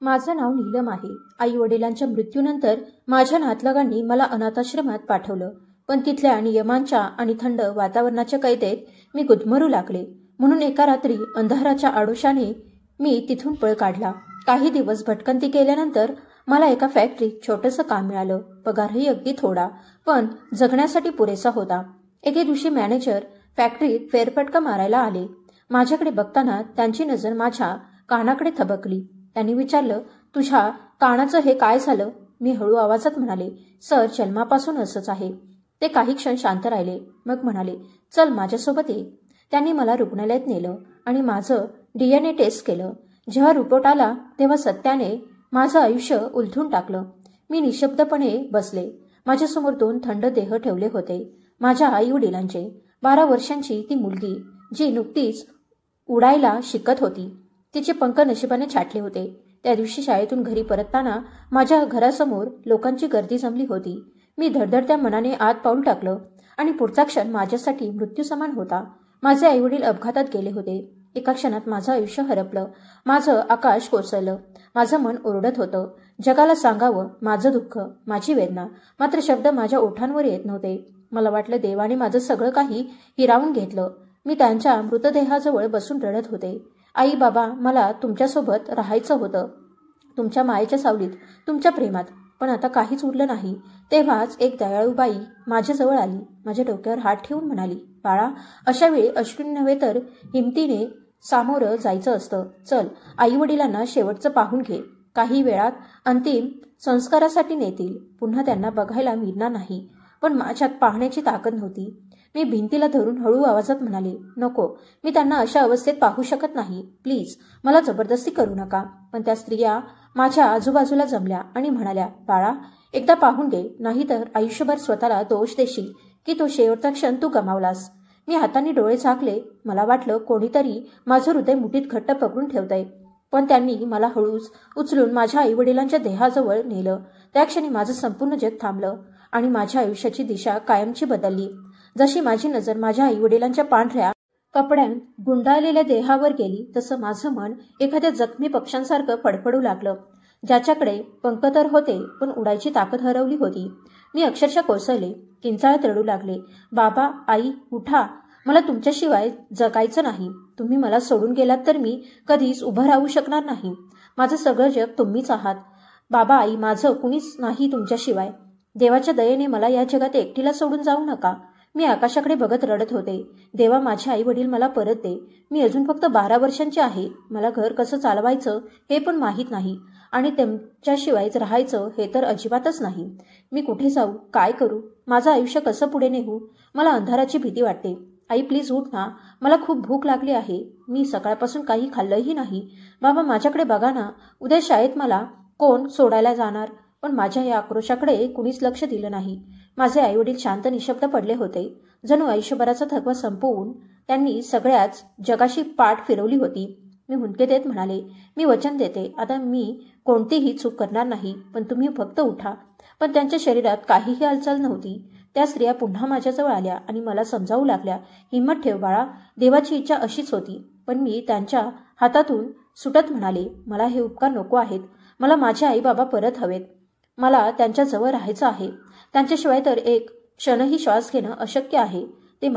माझं नाव नीलम आहे. आई वडिलांच्या मृत्यूनंतर माझ्या नातलगांनी मला अनाथाश्रमात पाठवलं, पण तिथल्या नियमांच्या आणि थंड वातावरणाच्या कैदेत मी गुदमरू लागले. म्हणून एका रात्री अंधाराच्या आडोशाने मी तिथून पळ काढला. काही दिवस भटकंती केल्यानंतर मला एका फॅक्टरीत छोटंसं काम मिळालं. पगारही अगदी थोडा, पण जगण्यासाठी पुरेसा होता. एके दिवशी मॅनेजर फॅक्टरीत फेरफटका मारायला आले. माझ्याकडे बघताना त्यांची नजर माझ्या कानाकडे थबकली. त्यांनी विचारलं, तुझ्या कानाचं हे काय झालं? मी हळू आवाजात म्हणाले, सर, जन्मापासून असंच आहे. ते काही क्षण शांत राहिले, मग म्हणाले, चल माझ्यासोबत ये. त्यांनी मला रुग्णालयात नेलं आणि माझं DNA टेस्ट केलं. जेव्हा रिपोर्ट आला तेव्हा सत्याने माझं आयुष्य उलथून टाकलं. मी निशब्दपणे बसले. माझ्यासमोर 2 थंड देह ठेवले होते, माझ्या आई वडिलांचे. 12 वर्षांची ती मुलगी जी नुकतीच उडायला शिकत होती. तिचे पंख नशिबाने छाटले होते. त्या दिवशी शाळेतून घरी परतताना माझ्या घरासमोर लोकांची गर्दी जमली होती. मी धडधडत्या मनाने आत पाऊल टाकलं आणि पुढचा क्षण माझ्यासाठी मृत्यू समान होता. माझे आईवडील अपघातात गेले होते. एका क्षणात माझं आयुष्य हरपलं. माझं आकाश कोसळलं. माझं मन ओरडत होतं, जगाला सांगावं माझं दुःख, माझी वेदना, मात्र शब्द माझ्या ओठांवर येत नव्हते. मला वाटलं देवाने माझं सगळं काही हिरावून घेतलं. मी त्यांच्या मृतदेहाजवळ बसून रडत होते. आई बाबा, मला तुमच्यासोबत राहायचं होतं, तुमच्या मायेच्या सावलीत, तुमच्या प्रेमात, पण आता काहीच उरलं नाही. तेव्हाच एक दयाळू बाई माझ्याजवळ आली. माझ्या डोक्यावर हात ठेवून म्हणाली, बाळा, अशा वेळी अश्रूंनी नव्हे तर हिमतीने सामोरं जायचं असतं. चल, आई वडिलांना शेवटचं पाहून घे. काही वेळात अंतिम संस्कारासाठी नेतील. पुन्हा त्यांना बघायला मिळणार नाही. पण माझ्यात पाहण्याची ताकद नव्हती. मी भिंतीला धरून हळू आवाजात म्हणाले, नको, मी त्यांना अशा अवस्थेत पाहू शकत नाही. प्लीज, मला जबरदस्ती करू नका. पण त्या स्त्रिया माझ्या आजूबाजूला जमल्या आणि म्हणाल्या, बाळा, एकदा पाहून घे, नाहीतर आयुष्यभर स्वतःला दोष देशील की तो शेवटचा क्षण तू गमावलास. मी हाताने डोळे झाकले. मला वाटलं कोणीतरी माझं हृदय मुठीत घट्ट पकडून ठेवतंय. पण त्यांनी मला हळूच उचलून माझ्या आईवडिलांच्या देहाजवळ नेलं. त्या क्षणी माझं संपूर्ण जग थांबलं आणि माझ्या आयुष्याची दिशा कायमची बदलली. जशी माझी नजर माझ्या आईवडिलांच्या पांढऱ्या कपड्यात गुंडाळलेल्या देहावर गेली, तसं माझं मन एखाद्या जखमी पक्ष्यांसारखं फडफडू लागलं, ज्याच्याकडे पंख तर होते पण उडायची ताकद हरवली होती. मी अक्षरशः कोसळले, किंचाळत रडू लागले, बाबा, आई, उठा, मला तुमच्याशिवाय जगायचं नाही. तुम्ही मला सोडून गेलात तर मी कधीच उभं राहू शकणार नाही. माझं सगळं जग तुम्हीच आहात. बाबा, आई, माझं कुणीच नाही तुमच्याशिवाय. देवाच्या दयेने मला या जगात एकटीला सोडून जाऊ नका. मी आकाशाकडे बघत रडत होते. देवा, माझे आई वडील मला परत दे. मी अजून फक्त 12 वर्षांची आहे. मला घर कसं चालवायचं हे पण माहीत नाही आणि त्यांच्याशिवायच राहायचं हे तर अजिबातच नाही. मी कुठे जाऊ, काय करू, माझं आयुष्य कसं पुढे नेऊ? मला अंधाराची भीती वाटते. आई, प्लीज उठ ना, मला खूप भूक लागली आहे. मी सकाळपासून काही खाल्लंही नाही. बाबा, माझ्याकडे बघा ना, उद्या शाळेत मला कोण सोडायला जाणार? पण माझ्या या आक्रोशाकडे कुणीच लक्ष दिलं नाही. माझे आईवडील शांत निशब्द पडले होते. जणू आयुष्यभराचा थकवा संपवून त्यांनी सगळ्याच जगाशी पाठ फिरवली होती. मी हुंदके देत म्हणाले, मी वचन देते, आता मी कोणतीही चूक करणार नाही, पण तुम्ही फक्त उठा. पण त्यांच्या शरीरात काहीही हालचाल नव्हती. त्या स्त्रिया पुन्हा माझ्याजवळ आल्या आणि मला समजावू लागल्या, हिम्मत ठेव बाळा, देवाची इच्छा अशीच होती. पण मी त्यांच्या हातातून सुटत म्हणाले, मला हे उपकार नको आहेत. मला माझे आई बाबा परत हवेत. मला त्यांच्याजवळ राहायचं आहे. त्यांच्याशिवाय तर एक क्षणही श्वास घेणं अशक्य आहे. ते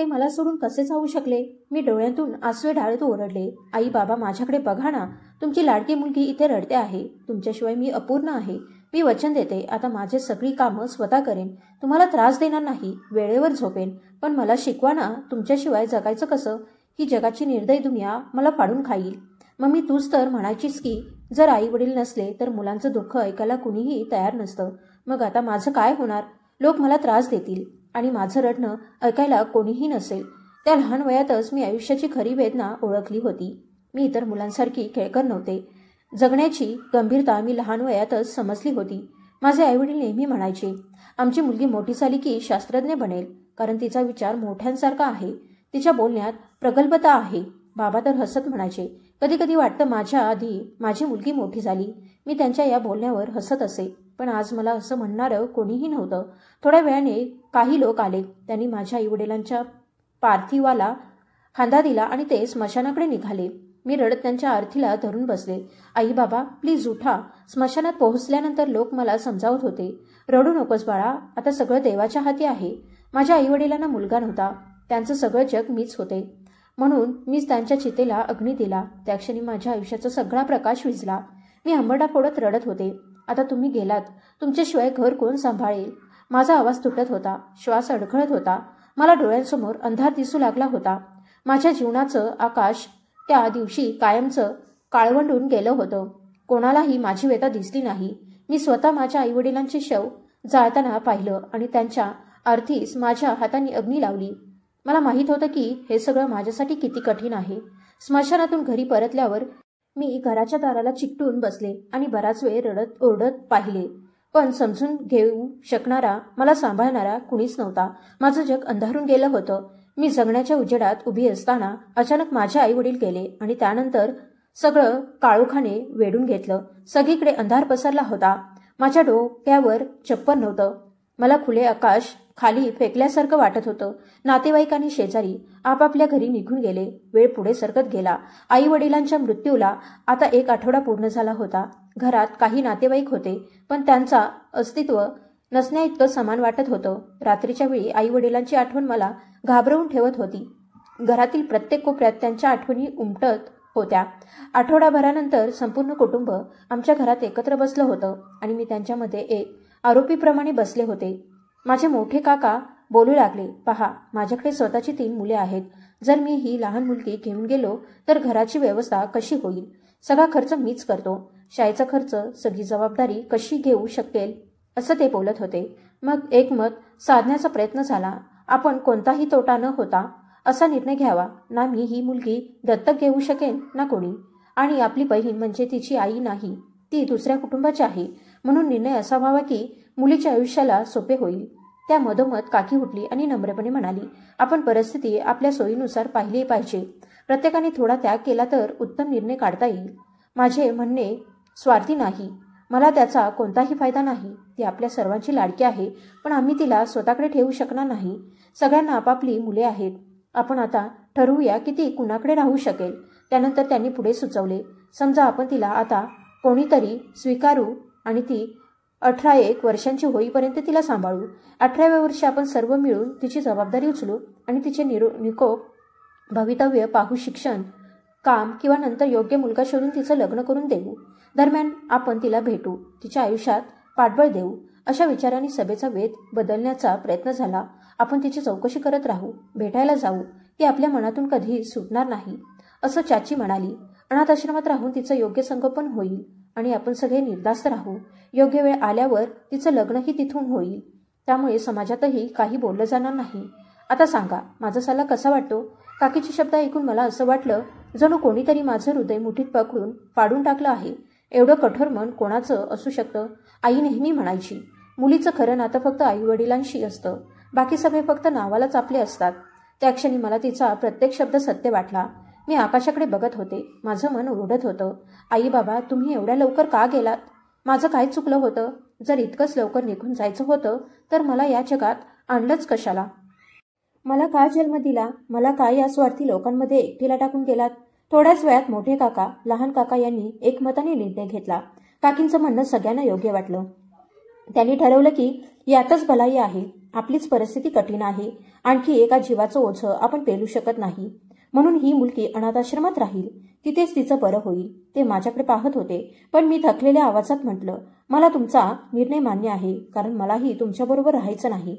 मला सोडून कसे जाऊ शकले? मी डोळ्यातून आसवे ढाळत ओरडले, आई बाबा, माझ्याकडे बघा ना, तुमची लाडकी मुलगी इथे रडते आहे. तुमच्याशिवाय मी अपूर्ण आहे. मी वचन देते, आता माझे सगळी कामं स्वतः करेन. तुम्हाला त्रास देणार नाही. वेळेवर झोपेन. पण मला शिकवा ना, तुमच्याशिवाय जगायचं कसं? ही जगाची निर्दयी दुनिया मला फाडून खाईल. मम्मी, तूच तर म्हणायचीस की जर आई वडील नसले तर मुलांचं दुःख ऐकायला कुणीही तयार नसतं. मग आता माझं काय होणार? लोक मला त्रास देतील आणि माझं रडणं ऐकायला कोणीही नसेल. त्या लहान वयातच मी आयुष्याची खरी वेदना ओळखली होती. मी इतर मुलांसारखी खेळकर नव्हते. जगण्याची गंभीरता मी लहान वयातच समजली होती. माझे आईवडील नेहमी म्हणायचे, आमची मुलगी मोठी झाली की शास्त्रज्ञ बनेल, कारण तिचा विचार मोठ्यांसारखा आहे, तिच्या बोलण्यात प्रगल्भता आहे. बाबा तर हसत म्हणायचे. कधी कधी वाटतं माझ्या आधी माझी मुलगी मोठी झाली. मी त्यांच्या या बोलण्यावर हसत असे. पण आज मला असं म्हणणारं कोणीही नव्हतं. थोड्या वेळाने काही लोक आले. त्यांनी माझ्या आईवडिलांच्या पार्थिवाला खांदा दिला आणि ते स्मशानाकडे निघाले. मी रडत त्यांच्या आरतीला धरून बसले. आई बाबा प्लीज उठा. स्मशानात पोहोचल्यानंतर लोक मला समजावत होते. रडू नकोस बाळा, आता सगळं देवाच्या हाती आहे. माझ्या आईवडिलांना मुलगा नव्हता. त्यांचं सगळं जग मीच होते. म्हणून मीच त्यांच्या चितेला अग्नी दिला. त्या क्षणी माझ्या आयुष्याचा सगळा प्रकाश विझला. मी हंबरडा फोडत रडत होते. आता तुम्ही गेलात, तुमच्याशिवाय घर कोण सांभाळेल? माझा आवाज तुटत होता. श्वास अडखळत होता. मला डोळ्यांसमोर अंधार दिसू लागला होता. माझ्या जीवनाचं आकाश त्या दिवशी कायमचं काळवंडून गेलं होतं. कोणालाही माझी व्यथा दिसली नाही. मी स्वतः माझ्या आईवडिलांचे शव जाळताना पाहिलं आणि त्यांच्या आरतीस माझ्या हातांनी अग्नी लावली. मला माहीत होतं की हे सगळं माझ्यासाठी किती कठीण आहे. स्मशानातून घरी परतल्यावर मी घराच्या दाराला चिकटून बसले आणि बराच वेळ रडत ओरडत पाहिले. पण समजून घेऊ शकणारा, मला सांभाळणारा कुणीच नव्हता. माझं जग अंधारून गेलं होतं. मी जगण्याच्या उजेडात उभी असताना अचानक माझे आई वडील गेले आणि त्यानंतर सगळं काळोखाने वेढून घेतलं. सगळीकडे अंधार पसरला होता. माझ्या डोक्यावर चप्पल नव्हतं. मला खुले आकाश खाली फेकल्यासारखं वाटत होतं. नातेवाईक आणि शेजारी आपापल्या घरी निघून गेले. वेळ पुढे सरकत गेला. आई वडिलांच्या मृत्यूला आता 1 आठवडा पूर्ण झाला होता. घरात काही नातेवाईक होते, पण त्यांचा अस्तित्व नसण्या इतकं समान वाटत होतं. रात्रीच्या वेळी आई वडिलांची आठवण मला घाबरवून ठेवत होती. घरातील प्रत्येक कोपऱ्यात त्यांच्या आठवणी उमटत होत्या. आठवडाभरानंतर संपूर्ण कुटुंब आमच्या घरात एकत्र बसलं होतं आणि मी त्यांच्यामध्ये एक आरोपीप्रमाणे बसले होते. माझे मोठे काका बोलू लागले, पहा, माझ्याकडे स्वतःची 3 मुले आहेत. जर मी ही लहान मुलगी घेऊन गेलो तर घराची व्यवस्था कशी होईल? सगळा खर्च मीच करतो. शाळेचा खर्च, सगळी जबाबदारी कशी घेऊ शकेल? असं ते बोलत होते. मग एक मत साधण्याचा प्रयत्न झाला. आपण कोणताही तोटा न होता असा निर्णय घ्यावा. ना मी ही मुलगी दत्तक घेऊ शकेन ना कोणी. आणि आपली बहीण म्हणजे तिची आई नाही, ती दुसऱ्या कुटुंबाची आहे. म्हणून निर्णय असा व्हावा की मुलीच्या आयुष्याला सोपे होईल. त्या मधोमध काकी उठली आणि नम्रपणे म्हणाली, आपण परिस्थिती आपल्या सोयीनुसार पाहिली पाहिजे. प्रत्येकाने थोडा त्याग केला तर उत्तम निर्णय काढता येईल. माझे म्हणणे स्वार्थी नाही. मला त्याचा कोणताही फायदा नाही. ती आपल्या सर्वांची लाडकी आहे, पण आम्ही तिला स्वतःकडे ठेवू शकणार नाही. सगळ्यांना आपापली मुले आहेत. आपण आता ठरवूया की ती कुणाकडे राहू शकेल. त्यानंतर त्यांनी पुढे सुचवले, समजा आपण तिला आता कोणीतरी स्वीकारू आणि ती 18-1 वर्षांची होईपर्यंत तिला सांभाळू. 18व्या वर्षी आपण सर्व मिळून तिची जबाबदारी उचलू आणि तिचे निकोप भवितव्य पाहू. शिक्षण, काम किंवा नंतर योग्य मुलगा शोधून तिचं लग्न करून देऊ. दरम्यान आपण तिला भेटू, तिच्या आयुष्यात पाठबळ देऊ. अशा विचारांनी सभेचा वेध बदलण्याचा प्रयत्न झाला. आपण तिची चौकशी करत राहू, भेटायला जाऊ. ती आपल्या मनातून कधी सुटणार नाही, असं चाची म्हणाली. अनाथ आश्रमात राहून तिचं योग्य संगोपन होईल आणि आपण सगळे निर्धास्त राहू. योग्य वेळ आल्यावर तिचं लग्नही तिथून होईल. त्यामुळे समाजातही काही बोललं जाणार नाही. आता सांगा, माझा सल्ला कसा वाटतो? काकीचे शब्द ऐकून मला असं वाटलं जणू कोणीतरी माझं हृदय मुठीत पकडून फाडून टाकलं आहे. एवढं कठोर मन कोणाचं असू शकतं? आई नेहमी म्हणायची, मुलीचं खरं नातं फक्त आईवडिलांशी असतं, बाकी सगळे फक्त नावालाच आपले असतात. त्या क्षणी मला तिचा प्रत्येक शब्द सत्य वाटला. मी आकाशाकडे बघत होते. माझं मन ओरडत होतं, आई बाबा, तुम्ही एवढ्या लवकर का गेलात? माझं काय चुकलं होतं? जर इतकंच लवकर निघून जायचं होतं तर मला या जगात आणलंच कशाला? मला का जन्म दिला? मला काय या स्वार्थी लोकांमध्ये एकटीला टाकून गेलात? थोड्याच वेळात मोठे काका, लहान काका यांनी एकमताने निर्णय घेतला. काकींचं म्हणणं सगळ्यांना योग्य वाटलं. त्यांनी ठरवलं की यातच भलाई आहे. आपलीच परिस्थिती कठीण आहे. आणखी एका जीवाचं ओझं आपण पेलू शकत नाही. म्हणून ही मुलगी अनाथाश्रमात राहील. तिथेच तिचं बरं होईल. ते माझ्याकडे पाहत होते, पण मी थकलेल्या आवाजात म्हटलं, मला तुमचा निर्णय मान्य आहे, कारण मलाही तुमच्याबरोबर राहायचं नाही.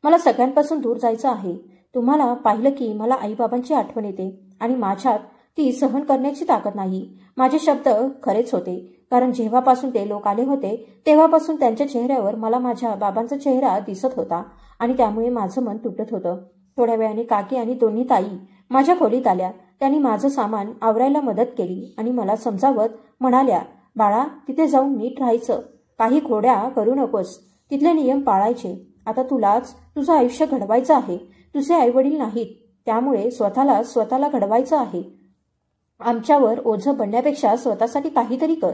मला सगळ्यांपासून दूर जायचं आहे. तुम्हाला पाहिलं की मला आईबाबांची आठवण येते आणि माझ्यात ती सहन करण्याची ताकद नाही. माझे शब्द खरेच होते, कारण जेव्हापासून ते लोक आले होते तेव्हापासून त्यांच्या चेहऱ्यावर मला माझ्या बाबांचा चेहरा दिसत होता आणि त्यामुळे माझं मन तुटत होतं. थोड्या वेळाने काकी आणि दोन्ही ताई माझ्या खोलीत आल्या. त्यांनी माझं सामान आवरायला मदत केली आणि मला समजावत म्हणाल्या, बाळा, तिथे जाऊन नीट राहायचं. काही खोड्या करू नकोस. तिथले नियम पाळायचे. आता तुलाच तुझं आयुष्य घडवायचं आहे. तुझे आईवडील नाहीत, त्यामुळे स्वतःला घडवायचं आहे. आमच्यावर ओझं बनण्यापेक्षा स्वतःसाठी काहीतरी कर.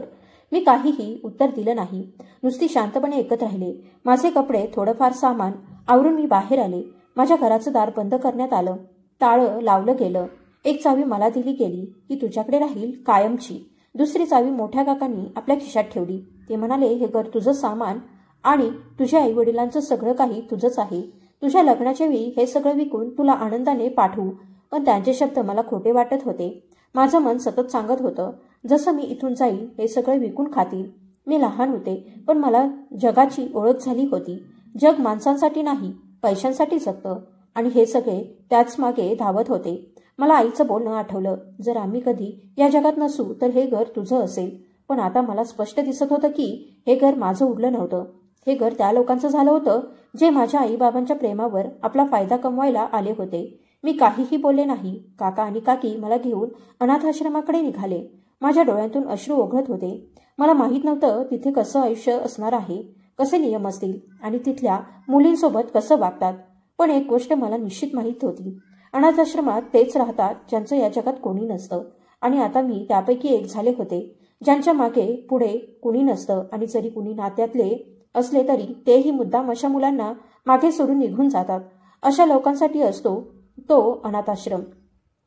मी काहीही उत्तर दिलं नाही. नुसती शांतपणे ऐकत राहिले. माझे कपडे, थोडंफार सामान आवरून मी बाहेर आले. माझ्या घराचं दार बंद करण्यात आलं. टाळं लावलं गेलं. एक चावी मला दिली गेली, ती तुझ्याकडे राहील कायमची. दुसरी चावी मोठ्या काकांनी आपल्या खिशात ठेवली. ते म्हणाले, हे घर तुझं सामान आणि तुझ्या आईवडिलांचं सगळं काही तुझंच आहे. तुझ्या लग्नाच्या वेळी हे सगळं विकून तुला आनंदाने पाठवू. पण त्यांचे शब्द मला खोटे वाटत होते. माझं मन सतत सांगत होतं, जसं मी इथून जाईल हे सगळं विकून खातील. मी लहान होते, पण मला जगाची ओळख झाली होती. जग माणसांसाठी नाही, पैशांसाठी जगतं आणि हे सगळे त्याच मागे धावत होते. मला आईचं बोलणं आठवलं, जर आम्ही कधी या जगात नसू तर हे घर तुझं असेल. पण आता मला स्पष्ट दिसत होतं की हे घर माझं उरलं नव्हतं. हे घर त्या लोकांचं झालं होतं जे माझ्या आईबाबांच्या प्रेमावर आपला फायदा कमवायला आले होते. मी काहीही बोलले नाही. काका आणि काकी मला घेऊन अनाथाश्रमाकडे निघाले. माझ्या डोळ्यातून अश्रू ओघळत होते. मला माहीत नव्हतं तिथे कसं आयुष्य असणार आहे, कसे नियम असतील आणि तिथल्या मुलींसोबत कसं वागतात. पण एक गोष्ट मला निश्चित माहीत होती, अनाथाश्रमात तेच राहतात ज्यांचं या जगात कोणी नसतं. आणि आता मी त्यापैकी एक झाले होते, ज्यांच्या मागे पुढे कुणी नसतं. आणि जरी कुणी नात्यातले असले तरी तेही मुद्दाम अशा मुलांना मागे सोडून निघून जातात. अशा लोकांसाठी असतो तो अनाथाश्रम.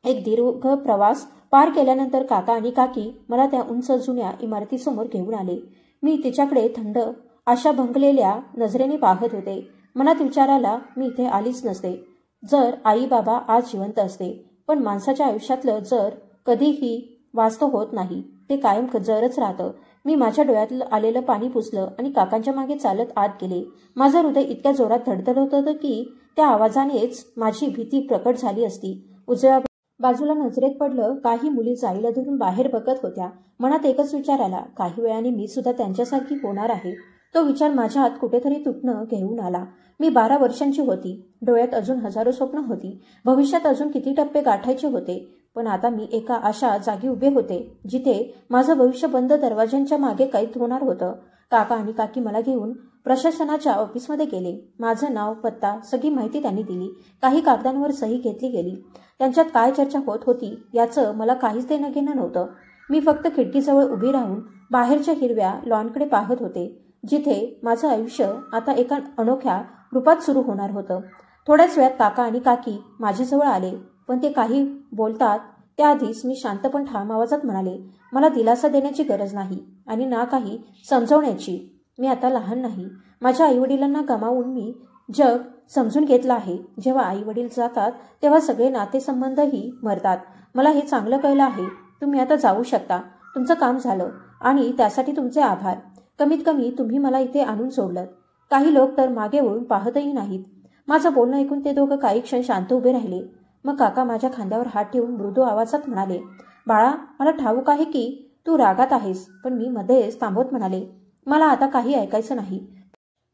एक दीर्घ प्रवास पार केल्यानंतर काका आणि काकी मला त्या उंच जुन्या इमारतीसमोर घेऊन आले. मी तिच्याकडे थंड आशा भंगलेल्या नजरेने पाहत होते. मनात विचार आला, मी इथे आलीच नसते जर आई बाबा आज जिवंत असते. पण माणसाच्या आयुष्यातलं जर कधीही वास्तव होत नाही, ते कायम जरच राहतं. मी माझ्या डोळ्यात आलेलं पाणी पुसलं आणि काकांच्या मागे चालत आत गेले. माझं हृदय इतक्या जोरात धडधडत होतं की त्या आवाजानेच माझी भीती प्रकट झाली असती. उजव्या बाजूला नजरेत पडलं, काही मुली जाईला धरून बाहेर बघत होत्या. मनात एकच विचार आला, काही वेळाने मी सुद्धा त्यांच्यासारखी होणार आहे. तो विचार माझ्या हात कुठेतरी तुटणं घेऊन आला. मी 12 वर्षांची होती. डोळ्यात अजून हजारो स्वप्न होती. भविष्यात अजून किती टप्पे गाठायचे होते. पण आता मी एका अशा जागी उभे होते जिथे माझं भविष्य बंद दरवाज्यांच्या मागे कैद होणार होतं. काका आणि काकी मला घेऊन प्रशासनाच्या ऑफिसमध्ये गेले. माझं नाव, पत्ता, सगळी माहिती त्यांनी दिली. काही कागदांवर सही घेतली गेली. त्यांच्यात काय चर्चा होत होती याचं मला काहीच देणं घेणं नव्हतं. मी फक्त खिडकीजवळ उभी राहून बाहेरच्या हिरव्या लॉनकडे पाहत होते, जिथे माझं आयुष्य आता एका अनोख्या रूपात सुरू होणार होतं. थोड्याच वेळात काका आणि काकी माझ्याजवळ आले. पण ते काही बोलतात त्याआधीच मी शांत पण ठाम आवाजात म्हणाले, मला दिलासा देण्याची गरज नाही आणि ना काही समजवण्याची. मी आता लहान नाही. माझ्या आईवडिलांना गमावून मी जग समजून घेतलं आहे. जेव्हा आईवडील जातात तेव्हा सगळे नातेसंबंधही मरतात. मला हे चांगलं कळलं आहे. तुम्ही आता जाऊ शकता. तुमचं काम झालं आणि त्यासाठी तुमचे आभार. कमीत कमी तुम्ही मला इथे आणून सोडलं. काही लोक तर मागे वळून पाहतही नाहीत. माझं बोलणं ऐकून ते दोघं काही क्षण शांत उभे राहिले. मग काका माझ्या खांद्यावर हात ठेवून मृदू आवाजात म्हणाले, बाळा, मला ठाऊक आहे की तू रागात आहेस. पण मी मध्येच थांबवत म्हणाले, मला आता काही ऐकायचं नाही.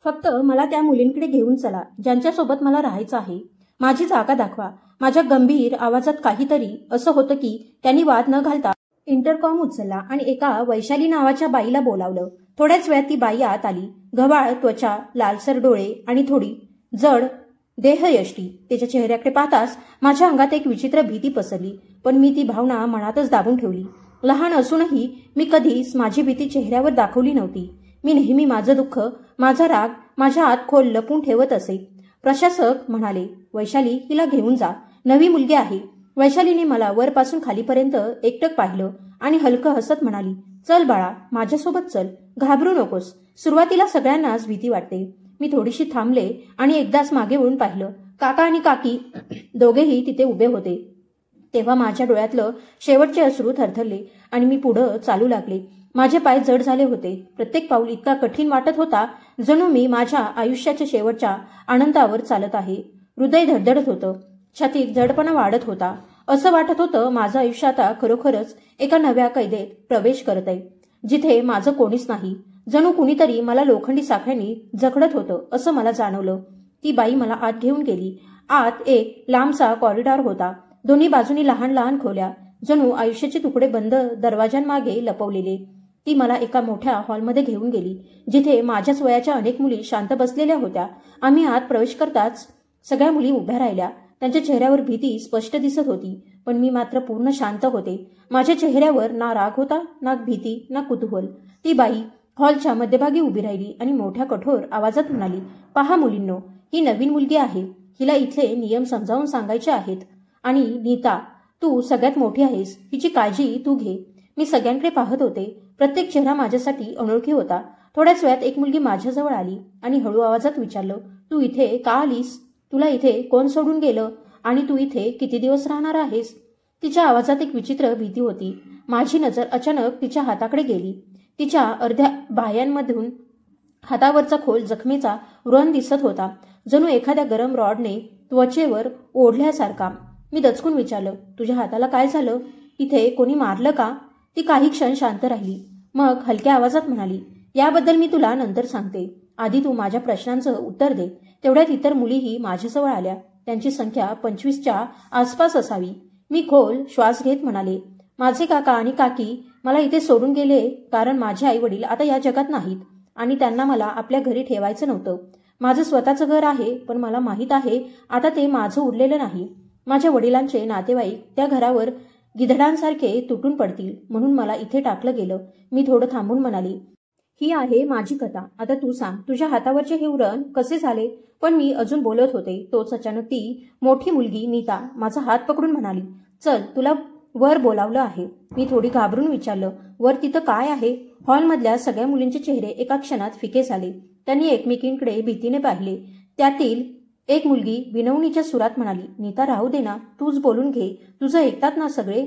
फक्त मला त्या मुलींकडे घेऊन चला ज्यांच्यासोबत मला राहायचं आहे. माझी जागा दाखवा. माझ्या गंभीर आवाजात काहीतरी असं होतं की त्यांनी वाद न घालता इंटरकॉम उचलला आणि एका वैशाली नावाच्या बाईला बोलावलं. थोड्याच वेळात ती बाई आत आली. गव्हाळ त्वचा, लालसर डोळे आणि थोडी जड देहयष्टी. तिच्या चेहऱ्याकडे पाहताच माझ्या अंगात एक विचित्र भीती पसरली. पण मी ती भावना मनातच दाबून ठेवली. लहान असूनही मी कधीच माझी भीती चेहऱ्यावर दाखवली नव्हती. मी नेहमी माझं दुःख, माझा राग माझ्या आत खोल लपून ठेवत असे. प्रशासक म्हणाले, वैशाली, हिला घेऊन जा. नवी मुलगी आहे. वैशालीने मला वरपासून खालीपर्यंत एकटक पाहिलं आणि हलकं हसत म्हणाली, चल बाळा, माझ्यासोबत चल. घाबरू नकोस. सुरुवातीला सगळ्यांनाच भीती वाटते. मी थोडीशी थांबले आणि एकदाच मागे वळून पाहिलं. काका आणि काकी दोघेही तिथे उभे होते. तेव्हा माझ्या डोळ्यातलं शेवटचे अश्रू थरथरले आणि मी पुढं चालू लागले. माझे पाय जड झाले होते. प्रत्येक पाऊल इतका कठीण वाटत होता जणू मी माझ्या आयुष्याच्या शेवटच्या आनंदावर चालत आहे. हृदय धडधडत होतं. छातीत जडपणा वाढत होता. असं वाटत होतं माझं आयुष्य आता खरोखरच एका नव्या कैदेत प्रवेश करत आहे, जिथे माझं कोणीच नाही. जणू कुणीतरी मला लोखंडी साखळ्यांनी जखडत होतं असं मला जाणवलं. ती बाई मला आत घेऊन गेली. आत एक लांबसा कॉरिडॉर होता. दोन्ही बाजूनी लहान लहान खोल्या, जणू आयुष्याचे तुकडे बंद दरवाजांमागे लपवलेले. ती मला एका मोठ्या हॉलमध्ये घेऊन गेली, जिथे माझ्याच वयाच्या अनेक मुली शांत बसलेल्या होत्या. आम्ही आत प्रवेश करताच सगळ्या मुली उभ्या राहिल्या. त्यांच्या चेहऱ्यावर भीती स्पष्ट दिसत होती, पण मी मात्र पूर्ण शांत होते. माझ्या चेहऱ्यावर ना राग होता, ना भीती, ना कुतूहल. ती बाई हॉलच्या मध्यभागी उभी राहिली आणि मोठ्या कठोर आवाजात म्हणाली, पहा मुलींनो, ही नवीन मुलगी आहे. हिला इथले नियम समजावून सांगायचे आहेत. आणि नीता, तू सगळ्यात मोठी आहेस, हिची काळजी तू घे. मी सगळ्यांकडे पाहत होते. प्रत्येक चेहरा माझ्यासाठी अनोळखी होता. थोड्याच वेळात एक मुलगी माझ्याजवळ आली आणि हळू आवाजात विचारलं, तू इथे का आलीस? तुला इथे कोण सोडून गेलं? आणि तू इथे किती दिवस राहणार आहेस? तिच्या आवाजात एक विचित्र भीती होती. माझी नजर अचानक तिच्या हाताकडे गेली. तिच्या अर्ध्या बाह्यांमधून हातावरचा खोल जखमेचा व्रण दिसत होता, जणू एखाद्या गरम रॉडने त्वचेवर ओढल्यासारखा. मी दचकून विचारलं, तुझ्या हाताला काय झालं? इथे कोणी मारलं का? ती काही क्षण शांत राहिली. मग हलक्या आवाजात म्हणाली, याबद्दल मी तुला नंतर सांगते. आधी तू माझ्या प्रश्नांचं उत्तर दे. तेवढ्यात इतर मुलीही माझ्याजवळ आल्या. त्यांची संख्या 25च्या आसपास असावी. मी खोल श्वास घेत म्हणाले, माझे काका आणि काकी मला इथे सोडून गेले कारण माझे आई वडील आता या जगात नाहीत आणि त्यांना मला आपल्या घरी ठेवायचं नव्हतं. माझं स्वतःचं घर आहे, पण मला माहीत आहे आता ते माझं उरलेलं नाही. माझ्या वडिलांचे नातेवाईक त्या घरावर गिधडांसारखे तुटून पडतील म्हणून मला इथे टाकलं गेलं. मी थोडं थांबून म्हणाली, ही आहे माझी कथा. आता तू सांग, तुझ्या हातावरचे हे व्रण कसे झाले? पण मी अजून बोलत होते तोच अचानक ती मोठी मुलगी नीता माझा हात पकडून म्हणाली, चल तुला वर बोलावलं आहे. मी थोडी घाबरून विचारलं, वर तिथं काय आहे? हॉलमधल्या सगळ्या मुलींचे चेहरे एका क्षणात फिके झाले. त्यांनी एकमेकींकडे भीतीने पाहिले. त्यातील एक मुलगी विनवणीच्या सुरात म्हणाली, नीता राहू दे ना, तूच बोलून घे. तुझं ऐकतात ना सगळे?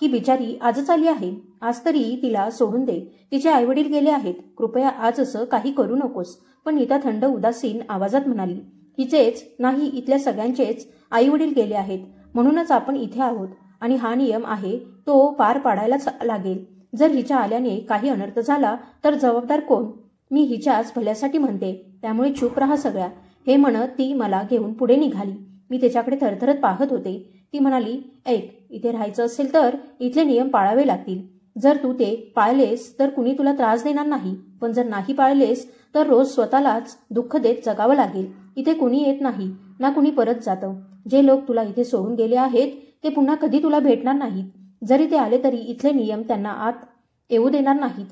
ही बिचारी आजच आली आहे. आज तरी तिला सोडून दे. तिचे आईवडील गेले आहेत. कृपया आज असं काही करू नकोस. पण नीता थंड उदासीन आवाजात म्हणाली, हिचेच नाही, इथल्या सगळ्यांचेच आईवडील गेले आहेत. म्हणूनच आपण इथे आहोत आणि हा नियम आहे तो पार पाडायलाच लागेल. जर हिच्या आल्याने काही अनर्थ झाला तर जबाबदार कोण? मी हिच्याच भल्यासाठी म्हणते, त्यामुळे चूप राहा सगळ्या. हे म्हणत ती मला घेऊन पुढे निघाली. मी तिच्याकडे थरथरत पाहत होते. ती म्हणाली, ऐक, इथे राहायचं असेल तर इथले नियम पाळावे लागतील. जर तू ते पाळलेस तर कुणी तुला त्रास देणार नाही, पण जर नाही पाळलेस तर रोज स्वतःलाच दुःख देत जगावं लागेल. इथे कुणी येत नाही ना कुणी परत जातं. जे लोक तुला इथे सोडून गेले आहेत ते पुन्हा कधी तुला भेटणार नाहीत. जरी ते आले तरी इथले नियम त्यांना आत येऊ देणार नाहीत.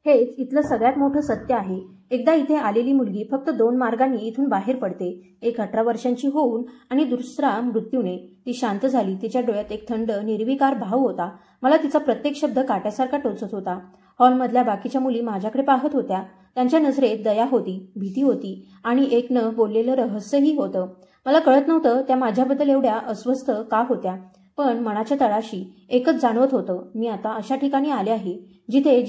हेच इथलं सगळ्यात मोठं सत्य आहे. एकदा इथे आलेली मुलगी फक्त 2 मार्गांनी इथून बाहेर पडते. एक 18 वर्षांची होऊन आणि दुसरा मृत्यूने. ती शांत झाली. तिच्या डोळ्यात एक थंड निर्विकार भाव होता. मला तिचा प्रत्येक शब्द काट्यासारखा टोचत होता. हॉलमधल्या बाकीच्या मुली माझ्याकडे पाहत होत्या. त्यांच्या नजरेत दया होती, भीती होती आणि एक न बोललेलं रहस्यही होतं. मला कळत नव्हतं त्या माझ्याबद्दल एवढ्या अस्वस्थ का होत्या, पण मनाच्या तळाशी एकच जाणवत होतं, मी आता अशा ठिकाणी आले आहे जिथे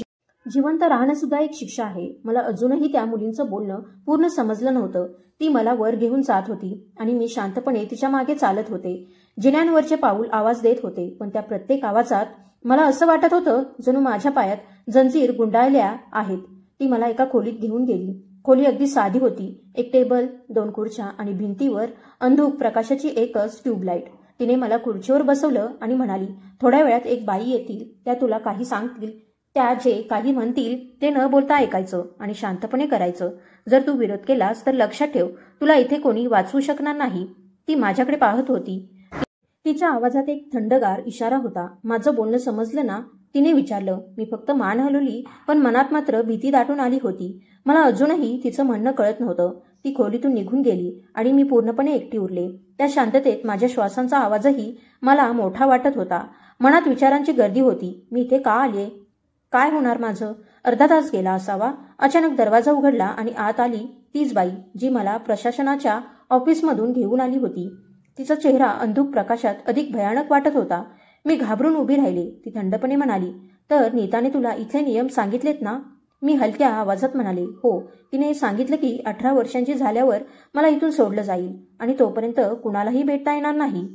जिवंत राहणं सुद्धा एक शिक्षा आहे. मला अजूनही त्या मुलींचं बोलणं पूर्ण समजलं नव्हतं. ती मला वर घेऊन जात होती आणि मी शांतपणे तिच्या मागे चालत होते. जिन्यांवरचे पाऊल आवाज देत होते, पण त्या प्रत्येक आवाजात मला असं वाटत होतं जणू माझ्या पायात जंजीर गुंडाळल्या आहेत. ती मला एका खोलीत घेऊन गेली. खोली अगदी साधी होती. एक टेबल, 2 खुर्च्या आणि भिंतीवर अंधुक प्रकाशाची एकच ट्यूबलाईट. तिने मला खुर्चीवर बसवलं आणि म्हणाली, थोड्या वेळात एक बाई येतील, त्या तुला काही सांगतील. त्या जे काही म्हणतील ते न बोलता ऐकायचं आणि शांतपणे करायचं. जर तू विरोध केलास तर लक्षात ठेव, तुला इथे कोणी वाचवू शकणार नाही. ती माझ्याकडे पाहत होती. तिच्या आवाजात एक थंडगार इशारा होता. माझं बोलणं समजलं ना? तिने विचारलं. मी फक्त मान हलवली, पण मनात मात्र भीती दाटून आली होती. मला अजूनही तिचं म्हणणं कळत नव्हतं. ती खोलीतून निघून गेली आणि मी पूर्णपणे एकटी उरले. त्या शांततेत माझ्या श्वासांचा आवाजही मला मोठा वाटत होता. मनात विचारांची गर्दी होती. मी इथे का आले? काय होणार माझं? अर्धा तास गेला असावा. अचानक दरवाजा उघडला आणि आत आली तीच बाई जी मला प्रशासनाच्या ऑफिसमधून घेऊन आली होती. तिचा चेहरा अंधुक प्रकाशात अधिक भयानक वाटत होता. मी घाबरून उभी राहिले. ती थंडपणे म्हणाली, तर नीताने तुला इथले नियम सांगितलेत ना? मी हलक्या आवाजात म्हणाले, हो. तिने सांगितलं की 18 वर्षांची झाल्यावर मला इथून सोडलं जाईल आणि तोपर्यंत कुणालाही भेटता येणार नाही.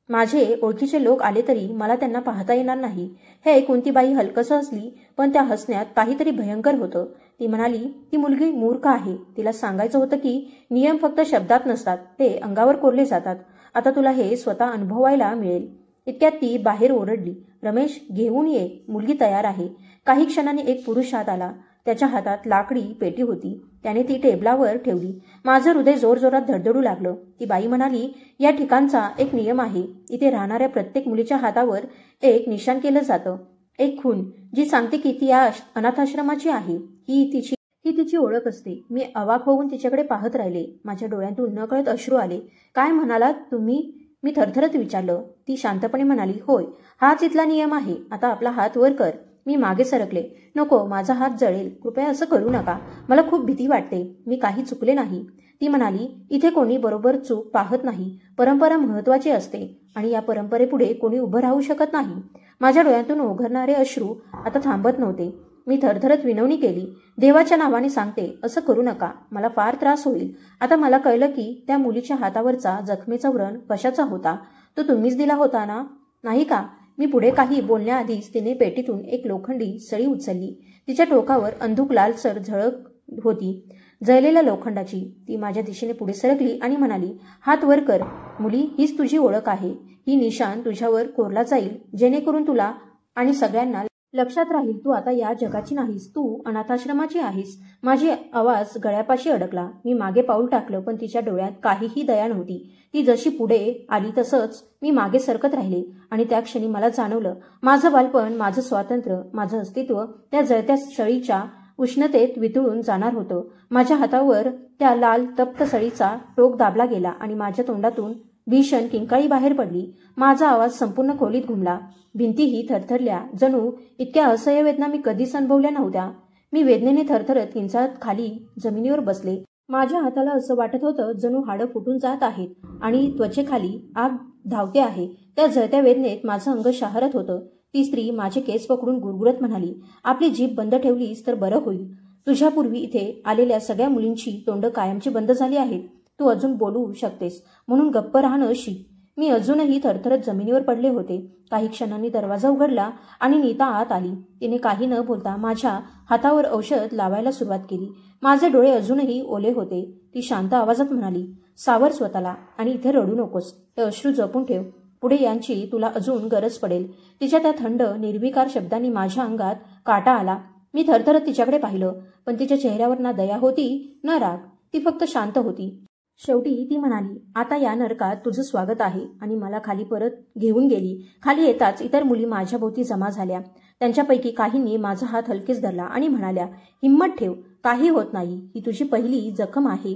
माझे ओळखीचे लोक आले तरी मला त्यांना पाहता येणार नाही. हे ऐकून ती बाई हलकसं हसली, पण त्या हसण्यात काहीतरी भयंकर होतं. ती म्हणाली, ती मुलगी मूर्ख आहे. तिला सांगायचं होतं की नियम फक्त शब्दात नसतात, ते अंगावर कोरले जातात. आता तुला हे स्वतः अनुभवायला मिळेल. इतक्यात ती बाहेर ओरडली, रमेश घेऊन ये, मुलगी तयार आहे. काही क्षणांनी एक पुरुष आत आला. त्याच्या हातात लाकडी पेटी होती. त्याने ती टेबलावर ठेवली. माझं हृदय जोरजोरात धडधडू लागलं. ती बाई म्हणाली, या ठिकाणचा एक नियम आहे. इथे राहणाऱ्या प्रत्येक मुलीच्या हातावर एक निशाण केलं जातं, एक खूण, जी सांगते की ती या अनाथाश्रमाची आहे. ही तिची ओळख असते. मी अवाक होऊन तिच्याकडे पाहत राहिले. माझ्या डोळ्यातून नकळत अश्रू आले. काय म्हणालात तुम्ही? मी थरथरत विचारलं. ती शांतपणे म्हणाली, होय, हाच इथला नियम आहे. आता आपला हात वर कर. मी मागे सरकले. नको, माझा हात जळेल. कृपया असं करू नका. मला खूप भीती वाटते. मी काही चुकले नाही. ती म्हणाली, इथे कोणी बरोबर चूक पाहत नाही. परंपरा महत्वाची असते आणि या परंपरेपुढे कोणी उभं राहू शकत नाही. माझ्या डोळ्यातून ओघरणारे अश्रू आता थांबत नव्हते. मी थरथरत विनवणी केली, देवाच्या नावाने सांगते, असं करू नका. मला फार त्रास होईल. आता मला कळलं की त्या मुलीच्या हातावरचा जखमेचा व्रण कशाचा होता. तो तुम्हीच दिला होता ना, नाही का? मी पुढे काही बोलण्याआधीच तिने पेटीतून एक लोखंडी सळी उचलली. तिच्या टोकावर अंधुक लालसर झळक होती, जळलेल्या लोखंडाची. ती माझ्या दिशेने पुढे सरकली आणि म्हणाली, हात वर कर. मुली, हीच तुझी ओळख आहे. ही निशाण तुझ्यावर कोरला जाईल, जेणेकरून तुला आणि सगळ्यांना लक्षात राहील, तू आता या जगाची नाहीस, तू अनाथाश्रमाची आहेस. माझी आवाज गळ्यापाशी अडकला. मी मागे पाऊल टाकलं, पण तिच्या डोळ्यात काहीही दया नव्हती. ती जशी पुढे आली तसंच मी मागे सरकत राहिले आणि त्या क्षणी मला जाणवलं, माझं बालपण, माझं स्वातंत्र्य, माझं अस्तित्व त्या जळत्या सळीच्या उष्णतेत वितळून जाणार होतं. माझ्या हातावर त्या लाल तप्त सळीचा टोक दाबला गेला आणि माझ्या तोंडातून भीषण किंकाळी बाहेर पडली. माझा आवाज संपूर्ण खोलीत घुमला. भिंतीही थरथरल्या. जणू इतक्या असह्य वेदना मी कधीच अनुभवल्या नव्हत्या. मी वेदनेने थरथरत किंचाळत खाली जमिनीवर बसले. माझ्या हाताला असं वाटत होतं जणू हाडं फुटून जात आहेत आणि त्वचेखाली आग धावते आहे. त्या जळत्या वेदनेत माझं अंग शहारत होतं. ती स्त्री माझे केस पकडून गुरगुरत म्हणाली, आपली जीभ बंद ठेवलीस तर बरं होईल. तुझ्यापूर्वी इथे आलेल्या सगळ्या मुलींची तोंड कायमची बंद झाली आहेत. तू अजून बोलू शकतेस, म्हणून गप्प राहणं शिक. मी अजूनही थरथरत जमिनीवर पडले होते. काही क्षणांनी दरवाजा उघडला आणि नीता आत आली. तिने काही न बोलता माझ्या हातावर औषध लावायला सुरुवात केली. माझे डोळे अजूनही ओले होते. ती शांत आवाजात म्हणाली, सावर स्वतःला आणि इथे रडू नकोस. हे अश्रू जपून ठेव. पुढे यांची तुला अजून गरज पडेल. तिच्या त्या थंड निर्विकार शब्दांनी माझ्या अंगात काटा आला. मी थरथरत तिच्याकडे पाहिलं, पण तिच्या चेहऱ्यावर ना दया होती ना राग. ती फक्त शांत होती. शेवटी ती म्हणाली, आता या नरकात तुझं स्वागत आहे, आणि मला खाली परत घेऊन गेली. खाली येताच इतर मुली माझ्या भोवती जमा झाल्या. त्यांच्यापैकी काहींनी माझा हात हलकेच धरला आणि म्हणाल्या, हिम्मत ठेव, काही होत नाही. ही तुझी पहिली जखम आहे.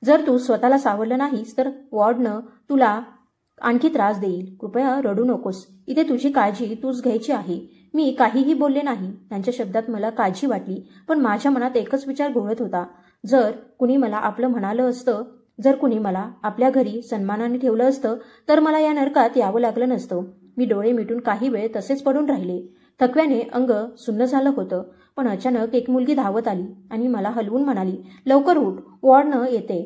जर तू स्वतःला सावरलं नाहीस तर वॉर्डनं तुला आणखी त्रास देईल. कृपया रडू नकोस. इथे तुझी काळजी तूच घ्यायची आहे. मी काहीही बोलले नाही. त्यांच्या शब्दात मला काळजी वाटली, पण माझ्या मनात एकच विचार घोळत होता, जर कुणी मला आपलं म्हणालं असतं, जर कुणी मला आपल्या घरी सन्मानाने ठेवलं असतं तर मला या नरकात यावं लागलं नसतं. मी डोळे मिटून काही वेळ तसेच पडून राहिले. थकव्याने अंग सुन्न झालं होतं. पण अचानक एक मुलगी धावत आली आणि मला हलवून म्हणाली, लवकर उठ, वॉर्डनं येते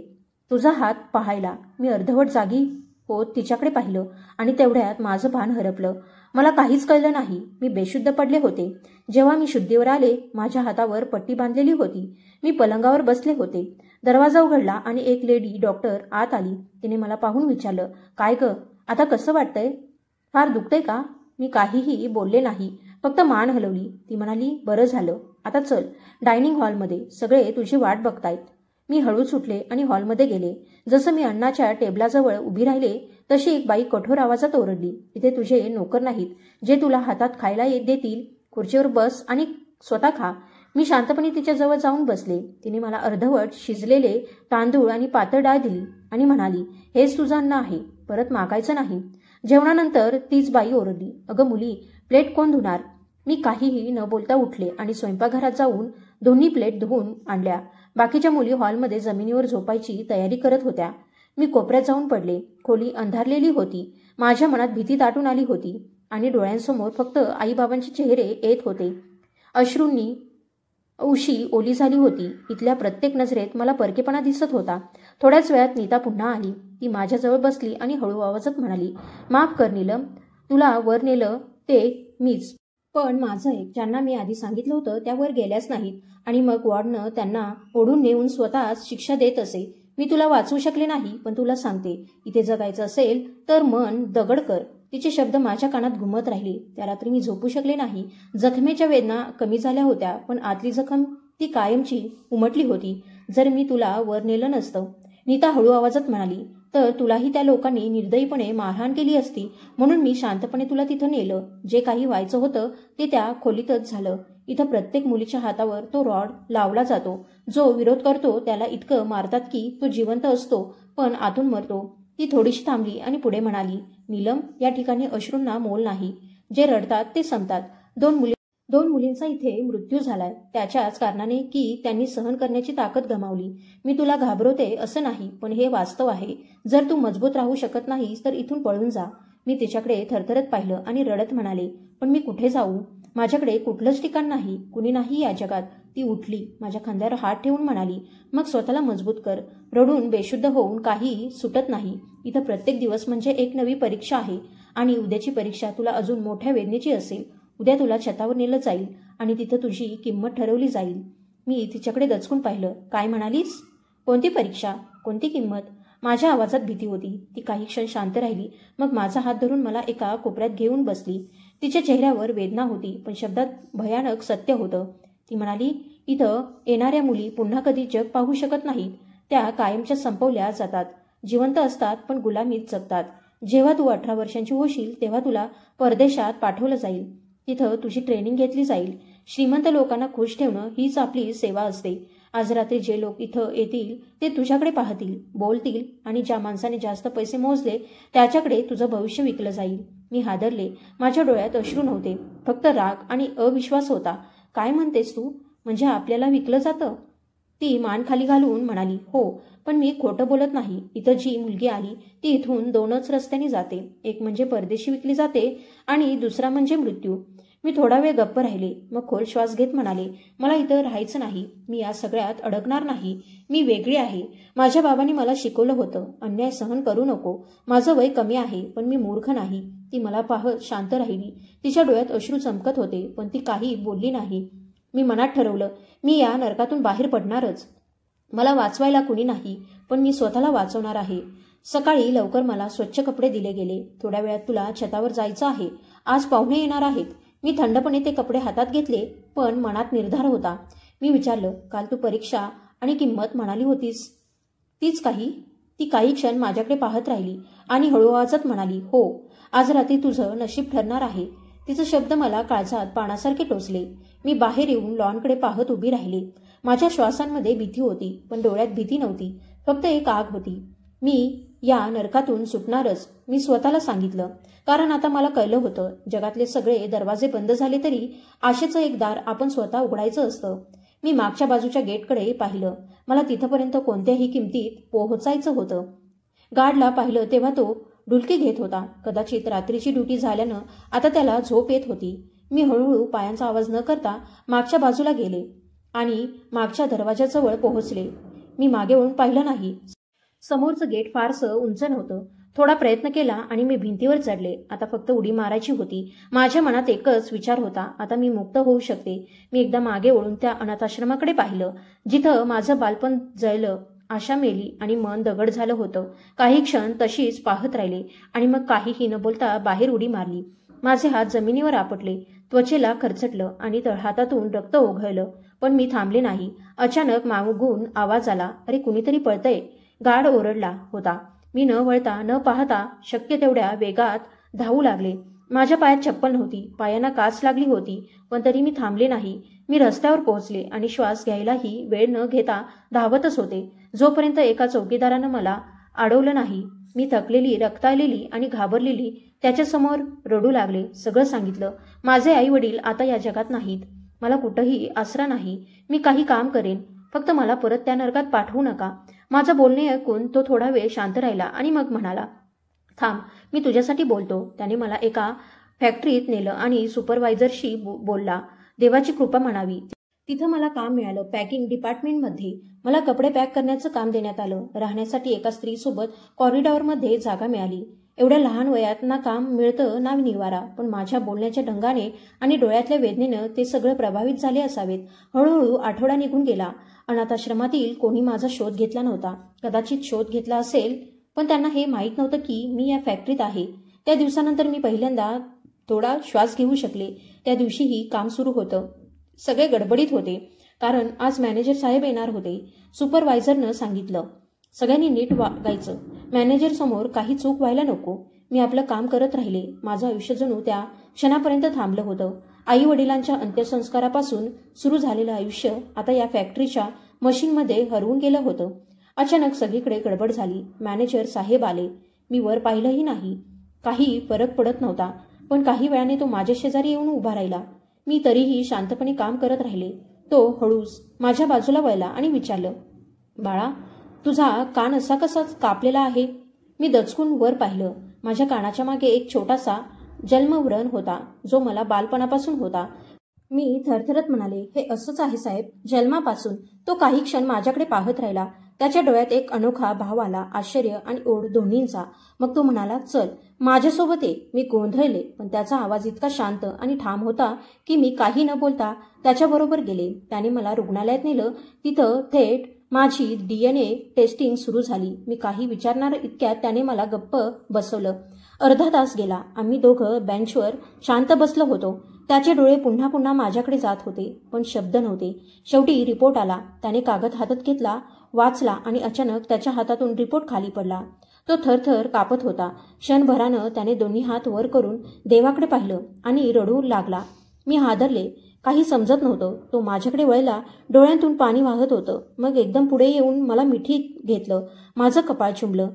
तुझा हात पाहायला. मी अर्धवट जागी होत तिच्याकडे पाहिलं आणि तेवढ्यात माझं भान हरपलं. मला काहीच कळलं नाही. मी बेशुद्ध पडले होते. जेव्हा मी शुद्धीवर आले, माझ्या हातावर पट्टी बांधलेली होती. मी पलंगावर बसले होते. दरवाजा उघडला आणि एक लेडी डॉक्टर आत आली. तिने मला पाहून विचारलं, काय ग, आता कसं वाटतंय? फार दुखतंय का? मी काहीही बोलले नाही, फक्त मान हलवली. ती म्हणाली, बरं झालं. आता चल, डायनिंग हॉलमध्ये सगळे तुझी वाट बघतायत. मी हळूच उठले आणि हॉलमध्ये गेले. जसं मी अण्णाच्या टेबलाजवळ उभी राहिले तशी एक बाई कठोर आवाजात ओरडली, इथे तुझे नोकर नाहीत जे तुला हातात खायला देतील. खुर्चीवर बस आणि स्वतः खा. मी शांतपणे तिच्याजवळ जाऊन बसले. तिने मला अर्धवट शिजलेले तांदूळ आणि पातळ डाळ दिली आणि म्हणाली, हेच तुझं अन्न आहे, परत मागायचं नाही. जेवणानंतर तीच बाई ओरडली, अगं मुली, प्लेट कोण धुणार? मी काहीही न बोलता उठले आणि स्वयंपाकघरात जाऊन दोन्ही प्लेट धुवून आणल्या. बाकीच्या मुली हॉलमध्ये जमिनीवर झोपायची तयारी करत होत्या. मी कोपऱ्यात जाऊन पडले. खोली अंधारलेली होती. माझ्या मनात भीती दाटून आली होती आणि डोळ्यांसमोर फक्त आईबाबांचे चेहरे येत होते. अश्रूंनी उशी ओली झाली होती. इथल्या प्रत्येक नजरेत मला परकेपणा दिसत होता. थोड्याच वेळात नीता पुन्हा आली. ती माझ्याजवळ बसली आणि हळू आवाजात म्हणाली, माफ कर नीलम, तुला वर नेलं ते मीच. पण माझं एक, ज्यांना मी आधी सांगितलं होतं त्या वर गेल्याच नाहीत आणि मग वॉर्डनं त्यांना ओढून नेऊन स्वतःच शिक्षा देत असे. मी तुला वाचवू शकले नाही, पण तुला सांगते, इथे जगायचं असेल तर मन दगड कर. तिचे शब्द माझ्या कानात घुमत राहिले. त्या रात्री मी झोपू शकले नाही. जखमेच्या वेदना कमी झाल्या होत्या, पण आतली जखम ती कायमची उमटली होती. जर मी तुला वर नेलं नसतं, नीता हळू आवाजात म्हणाली, तर तुलाही त्या लोकांनी निर्दयीपणे मारहाण केली असती. म्हणून मी शांतपणे तुला तिथं नेलं. जे काही व्हायचं होतं ते त्या खोलीतच झालं. इथं प्रत्येक मुलीच्या हातावर तो रॉड लावला जातो. जो विरोध करतो त्याला इतकं मारतात की तो जिवंत असतो पण आतून मरतो. ती थोडीशी थांबली आणि पुढे म्हणाली, नीलम, या ठिकाणी अश्रूंना मोल नाही. जे रडतात ते संपतात. दोन मुलींचा इथे मृत्यू झालाय त्याच्याच कारणाने की त्यांनी सहन करण्याची ताकद गमावली. मी तुला घाबरवते असं नाही, पण हे वास्तव आहे. जर तू मजबूत राहू शकत नाहीस तर इथून पळून जा. मी तिच्याकडे थरथरत पाहिलं आणि रडत म्हणाले, पण मी कुठे जाऊ? माझ्याकडे कुठलंच ठिकाण नाही, कुणी नाही या जगात. ती उठली, माझ्या खांद्यावर हात ठेवून म्हणाली, मग स्वतःला मजबूत कर. रडून बेशुद्ध होऊन काही सुटत नाही. इथं प्रत्येक दिवस म्हणजे एक नवी परीक्षा आहे आणि उद्याची परीक्षा तुला अजून मोठ्या वेदनेची असेल. उद्या तुला छतावर नेलं जाईल आणि तिथं तुझी किंमत ठरवली जाईल. मी तिच्याकडे दचकून पाहिलं. काय म्हणालीस? कोणती परीक्षा? कोणती किंमत? माझ्या आवाजात भीती होती. ती काही क्षण शांत राहिली, मग माझा हात धरून मला एका कोपऱ्यात घेऊन बसली. तिच्या चेहऱ्यावर वेदना होती, पण शब्दात भयानक सत्य होतं. ती म्हणाली, इथं येणाऱ्या मुली पुन्हा कधी जग पाहू शकत नाहीत. त्या कायमच्या संपवल्या जातात. जिवंत असतात पण गुलामीत जगतात. जेव्हा तू 18 वर्षांची होशील तेव्हा तुला परदेशात पाठवलं जाईल. तिथं तुझी ट्रेनिंग घेतली जाईल. श्रीमंत लोकांना खुश ठेवणं हीच आपली सेवा असते. आज रात्री जे लोक इथं येतील ते तुझ्याकडे पाहतील, बोलतील आणि ज्या माणसाने जास्त पैसे मोजले त्याच्याकडे तुझं भविष्य विकलं जाईल. मी हादरले. माझ्या डोळ्यात अश्रू नव्हते, फक्त राग आणि अविश्वास होता. काय म्हणतेस तू? म्हणजे आपल्याला विकलं जातं? ती मान खाली घालून म्हणाली, हो, पण मी खोटं बोलत नाही. इथं जी मुलगी आली ती इथून 2च रस्त्यांनी जाते. एक म्हणजे परदेशी विकली जाते आणि दुसरा म्हणजे मृत्यू. मी थोडा वेळ गप्प राहिले, मग खोल श्वास घेत म्हणाले, मला इथं राहायचं नाही. मी या सगळ्यात अडकणार नाही. मी वेगळी आहे. माझ्या बाबांनी मला शिकवलं होतं, अन्याय सहन करू नको. माझं वय कमी आहे पण मी मूर्ख नाही. ती मला पाहत शांत राहिली. तिच्या डोळ्यात अश्रू चमकत होते, पण ती काही बोलली नाही. मी मनात ठरवलं, मी या नरकातून बाहेर पडणारच. मला वाचवायला कुणी नाही, पण मी स्वतःला वाचवणार आहे. सकाळी लवकर मला स्वच्छ कपडे दिले गेले. थोड्या वेळात तुला छतावर जायचं आहे. आज पाहुणे येणार आहेत. मी थंडपणे ते कपडे हातात घेतले, पण मनात निर्धार होता. मी विचारलं, काल तू परीक्षा आणि किंमत म्हणाली होतीस, तीच काही? ती काही क्षण माझ्याकडे पाहत राहिली आणि हळू आवाजात म्हणाली, हो, आज रात्री तुझं नशीब ठरणार आहे. तिचे शब्द मला काळजात पाण्यासारखे टोचले. मी बाहेर येऊन लॉनकडे पाहत उभी राहिली. माझ्या श्वासांमध्ये भीती होती, पण डोळ्यात भीती नव्हती, फक्त एक आग होती. मी या नरकातून सुटणारच, मी स्वतःला सांगितलं. कारण आता मला कळलं होतं, जगातले सगळे दरवाजे बंद झाले तरी आशेचं एक दार आपण स्वतः उघडायचं असतं. मी मागच्या बाजूच्या गेटकडे पाहिलं. मला तिथपर्यंत कोणत्याही किमतीत पोहोचायचं होतं. गार्डला पाहिलं तेव्हा तो डुलकी घेत होता. कदाचित रात्रीची ड्युटी झाल्यानं आता त्याला झोप येत होती. मी हळूहळू पायांचा आवाज न करता मागच्या बाजूला गेले आणि मागच्या दरवाजाजवळ पोहोचले. मी मागे वळून पाहिलं नाही. समोरचं गेट फारसं उंच नव्हतं. थोडा प्रयत्न केला आणि मी भिंतीवर चढले. आता फक्त उडी मारायची होती. माझ्या मनात एकच विचार होता, आता मी मुक्त होऊ शकते. मी एकदा मागे वळून त्या अनाथाश्रमाकडे पाहिलं, जिथं माझं बालपण जळलं, आशा मेली आणि मन दगड झालं होतं. काही क्षण तशीच पाहत राहिले आणि मग काहीही न बोलता बाहेर उडी मारली. माझे हात जमिनीवर आपटले, त्वचेला खरचटलं आणि तळहातातून रक्त ओघळलं. पण मी थांबले नाही. अचानक मागून आवाज आला, अरे कुणीतरी पळतंय. गार्ड ओरडला होता. मी न वळता न पाहता शक्य तेवढ्या वेगात धावू लागले. माझ्या पायात चप्पल नव्हती, पायांना काच लागली होती, पण तरी मी थांबले नाही. मी रस्त्यावर पोहोचले आणि श्वास घ्यायलाही वेळ न घेता धावतच होते, जोपर्यंत एका चौकीदारानं मला अडवलं नाही. मी थकलेली, रक्ताळलेली आणि घाबरलेली त्याच्यासमोर रडू लागले. सगळं सांगितलं. माझे आई वडील आता या जगात नाहीत. मला कुठंही आसरा नाही. मी काही काम करेन, फक्त मला परत त्या नरकात पाठवू नका. माझं बोलणे ऐकून तो थोडा वेळ शांत राहिला आणि मग म्हणाला, थांब, मी तुझ्यासाठी बोलतो. त्याने मला एका फॅक्टरीत नेलं आणि सुपरवायझरशी बोलला. देवाची कृपा म्हणावी, तिथं मला काम मिळालं. पॅकिंग डिपार्टमेंटमध्ये मला कपडे पॅक करण्याचं काम देण्यात आलं. राहण्यासाठी एका स्त्रीसोबत कॉरिडॉरमध्ये जागा मिळाली. एवढ्या लहान वयात ना काम मिळतं ना निवारा, पण माझ्या बोलण्याच्या ढंगाने आणि डोळ्यातल्या वेदनेनं ते सगळं प्रभावित झाले असावेत. हळूहळू आठवडा निघून गेला. अनाथाश्रमातील कोणी माझा शोध घेतला नव्हता. कदाचित शोध घेतला असेल, पण त्यांना हे माहीत नव्हतं की मी या फॅक्टरीत आहे. त्या दिवसानंतर मी पहिल्यांदा थोडा श्वास घेऊ शकले. त्या दिवशीही काम सुरू होतं. सगळे गडबडीत होते, कारण आज मॅनेजर साहेब येणार होते. सुपरवायझरनं सांगितलं, सगळ्यांनी नीट वागायचं. मॅनेजर समोर काही चूक व्हायला नको. मी आपलं काम करत राहिले. माझं आयुष्य जणू त्या क्षणापर्यंत थांबलं होतं. आई वडिलांच्या अंत्यसंस्कारापासून सुरू झालेलं आयुष्य आता या फॅक्टरीच्या मशीनमध्ये हरवून गेलं होतं. अचानक सगळीकडे गडबड झाली. मॅनेजर साहेब आले. मी वर पाहिलंही नाही. काही फरक पडत नव्हता, पण काही वेळाने तो माझ्या शेजारी येऊन उभा राहिला. मी तरीही शांतपणे काम करत राहिले. तो हळूच माझ्या बाजूला वळला आणि विचारलं, बाळा, तुझा कान असा कसाच कापलेला आहे? मी दचकून वर पाहिलं. माझ्या कानाच्या मागे एक छोटासा जन्मव्रण होता, जो मला बालपणापासून होता. मी थरथरत म्हणाले, हे असंच आहे साहेब, जन्मापासून. तो काही क्षण माझ्याकडे पाहत राहिला. त्याच्या डोळ्यात एक अनोखा भाव आला, आश्चर्य आणि ओढ दोन्हींचा. मग तो म्हणाला, चल माझ्यासोबत ये. मी गोंधळले, पण त्याचा आवाज इतका शांत आणि ठाम होता की मी काही न बोलता त्याच्याबरोबर गेले. त्याने मला रुग्णालयात नेलं. तिथं थेट माझी DNA टेस्टिंग सुरू झाली. मी काही विचारणार इतक्यात त्याने मला गप्प बसवलं. अर्धा तास गेला. आम्ही दोघं बेंचवर शांत बसलो होतो. त्याचे डोळे पुन्हा पुन्हा माझ्याकडे जात होते, पण शब्द नव्हते. शेवटी रिपोर्ट आला. त्याने कागद हातात घेतला, वाचला आणि अचानक त्याच्या हातातून रिपोर्ट खाली पडला. तो थरथर कापत होता. क्षणभरानं त्याने दोन्ही हात वर करून देवाकडे पाहिलं आणि रडू लागला. मी हादरले. काही समजत नव्हतं. तो माझ्याकडे वळला. डोळ्यांतून पाणी वाहत होतं. मग एकदम पुढे येऊन मला मिठीत घेतलं. माझं कपाळ चुंबलं.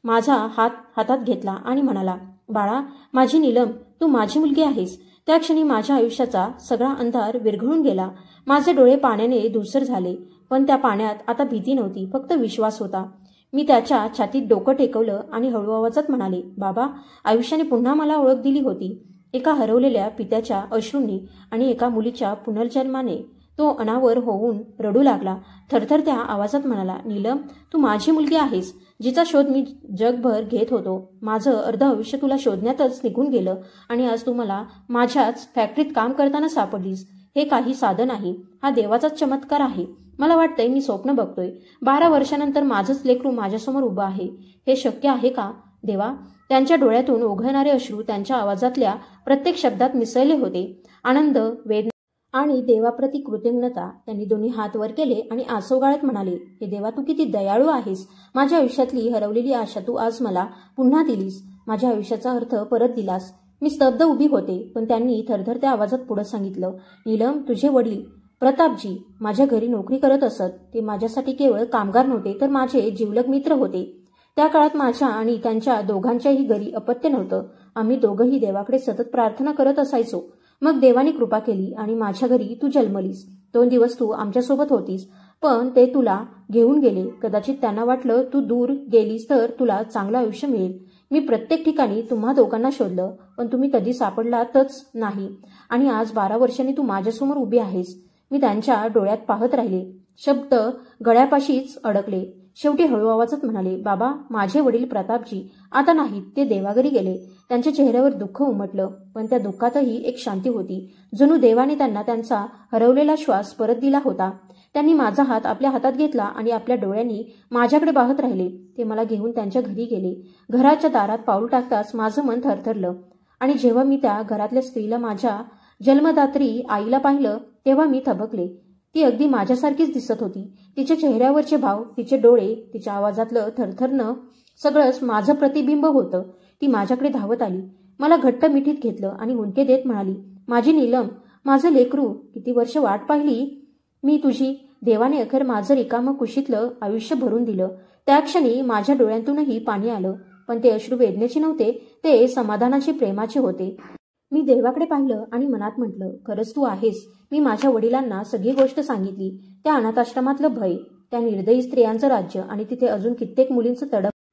माझा हात हातात घेतला आणि म्हणाला, बाळा, माझी नीलम, तू माझी मुलगी आहेस. त्या क्षणी माझ्या आयुष्याचा सगळा अंधार विरघळून गेला. माझे डोळे पाण्याने धुसर झाले, पण त्या पाण्यात आता भीती नव्हती, फक्त विश्वास होता. मी त्याच्या छातीत डोकं टेकवलं आणि हळू आवाजात म्हणाले, बाबा, आयुष्याने पुन्हा मला ओळख दिली होती. एका हरवलेल्या पित्याच्या अश्रूंनी आणि एका मुलीच्या पुनर्जन्माने. तो अनावर होऊन रडू लागला. थरथरत्या आवाजात म्हणाला, नीलम, तू माझी मुलगी आहेस, जिचा शोध मी जगभर घेत होतो. माझं अर्ध आयुष्य तुला शोधण्यातच निघून गेलं आणि आज तू मला माझ्याच फॅक्टरीत काम करताना सापडलीस. हे काही साधं नाही, हा देवाचाच चमत्कार आहे. मला वाटतंय मी स्वप्न बघतोय. 12 वर्षानंतर माझंच लेकरू माझ्यासमोर उभं आहे. हे शक्य आहे का देवा? त्यांच्या डोळ्यातून ओघळणारे अश्रू त्यांच्या आवाजातल्या प्रत्येक शब्दात मिसळले होते. आनंद, वेदना आणि देवाप्रती कृतज्ञता. त्यांनी दोन्ही हात वर केले आणि आसोगाळत म्हणाले, हे देवा, तू किती दयाळू आहेस. माझ्या आयुष्यातली हरवलेली आशा तू आज मला पुन्हा दिलीस. माझ्या आयुष्याचा अर्थ परत दिलास. मी स्तब्ध उभी होते, पण त्यांनी थरथरत्या आवाजात पुढे सांगितलं, नीलम, तुझे वडील प्रतापजी माझ्या घरी नोकरी करत असत. ते माझ्यासाठी केवळ कामगार नव्हते, तर माझे जिवलग मित्र होते. त्या काळात माझ्या आणि त्यांच्या दोघांच्याही घरी अपत्य नव्हतं. आम्ही दोघंही देवाकडे सतत प्रार्थना करत असायचो. मग देवाने कृपा केली आणि माझ्या घरी तू जन्मलीस. 2 दिवस तू आमच्यासोबत होतीस, पण ते तुला घेऊन गेले. कदाचित त्यांना वाटलं तू दूर गेलीस तर तुला चांगलं आयुष्य मिळेल. मी प्रत्येक ठिकाणी तुम्हा दोघांना शोधलं, पण तुम्ही कधी सापडलातच नाही. आणि आज 12 वर्षांनी तू माझ्यासमोर उभी आहेस. मी त्यांच्या डोळ्यात पाहत राहिले. शब्द गळ्यापाशीच अडकले. शेवटी हळू आवाजात म्हणाले, बाबा, माझे वडील प्रतापजी आता नाहीत. ते देवाघरी गेले. त्यांच्या चेहऱ्यावर दुःख उमटलं, पण त्या दुःखातही एक शांती होती. जणू देवाने त्यांना त्यांचा हरवलेला श्वास परत दिला होता. त्यांनी माझा हात आपल्या हातात घेतला आणि आपल्या डोळ्यांनी माझ्याकडे पाहत राहिले. ते मला घेऊन त्यांच्या घरी गेले. घराच्या दारात पाऊल टाकताच माझं मन थरथरलं. आणि जेव्हा मी त्या घरातल्या स्त्रीला, माझ्या जन्मदात्री आईला पाहिलं, तेव्हा मी थबकले. ती अगदी माझ्यासारखीच दिसत होती. तिच्या चेहऱ्यावरचे भाव, तिचे डोळे, तिच्या आवाजातलं थरथरणं सगळंच माझं प्रतिबिंब होतं. ती माझ्याकडे धावत आली. मला घट्ट मिठीत घेतलं आणि हुंदके देत म्हणाली, माझी नीलम, माझं लेकरू, किती वर्ष वाट पाहिली मी तुझी. देवाने अखेर माझं रिकामं कुशीतलं आयुष्य भरून दिलं. त्या क्षणी माझ्या डोळ्यांतूनही पाणी आलं, पण ते अश्रू वेदनेचे नव्हते, ते समाधानाचे, प्रेमाचे होते. मी देवाकडे पाहिलं आणि मनात म्हटलं, खरंच तू आहेस. मी माझ्या वडिलांना सगळी गोष्ट सांगितली. त्या अनाथाश्रमातलं भय, त्या निर्दयी स्त्रियांचं राज्य आणि तिथे अजून कित्येक मुलींचं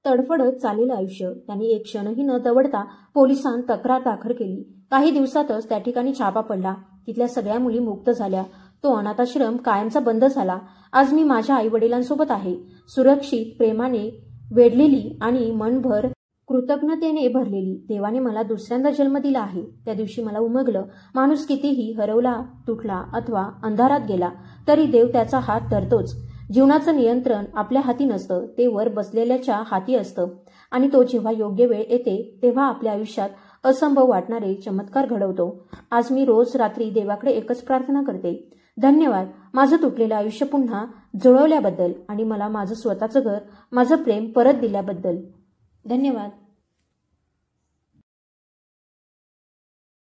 तडफडत चाललेलं आयुष्य. त्यांनी एक क्षणही न दवडता पोलिसांत तक्रार दाखल केली. काही दिवसातच त्या ठिकाणी छापा पडला. तिथल्या सगळ्या मुली मुक्त झाल्या. तो अनाथाश्रम कायमचा बंद झाला. आज मी माझ्या आई वडिलांसोबत आहे, सुरक्षित, प्रेमाने वेढलेली आणि मनभर कृतज्ञतेने भरलेली. देवाने मला दुसऱ्यांदा जन्म दिला आहे. त्या दिवशी मला उमगलं, माणूस कितीही हरवला, तुटला अथवा अंधारात गेला तरी देव त्याचा हात धरतोच. जीवनाचं नियंत्रण आपल्या हाती नसतं, ते वर बसलेल्याच्या हाती असतं. आणि तो जेव्हा योग्य वेळ येते तेव्हा आपल्या आयुष्यात असंभव वाटणारे चमत्कार घडवतो. आज मी रोज रात्री देवाकडे एकच प्रार्थना करते, धन्यवाद माझं तुटलेलं आयुष्य पुन्हा जुळवल्याबद्दल आणि मला माझं स्वतःचं घर, माझं प्रेम परत दिल्याबद्दल. धन्यवाद.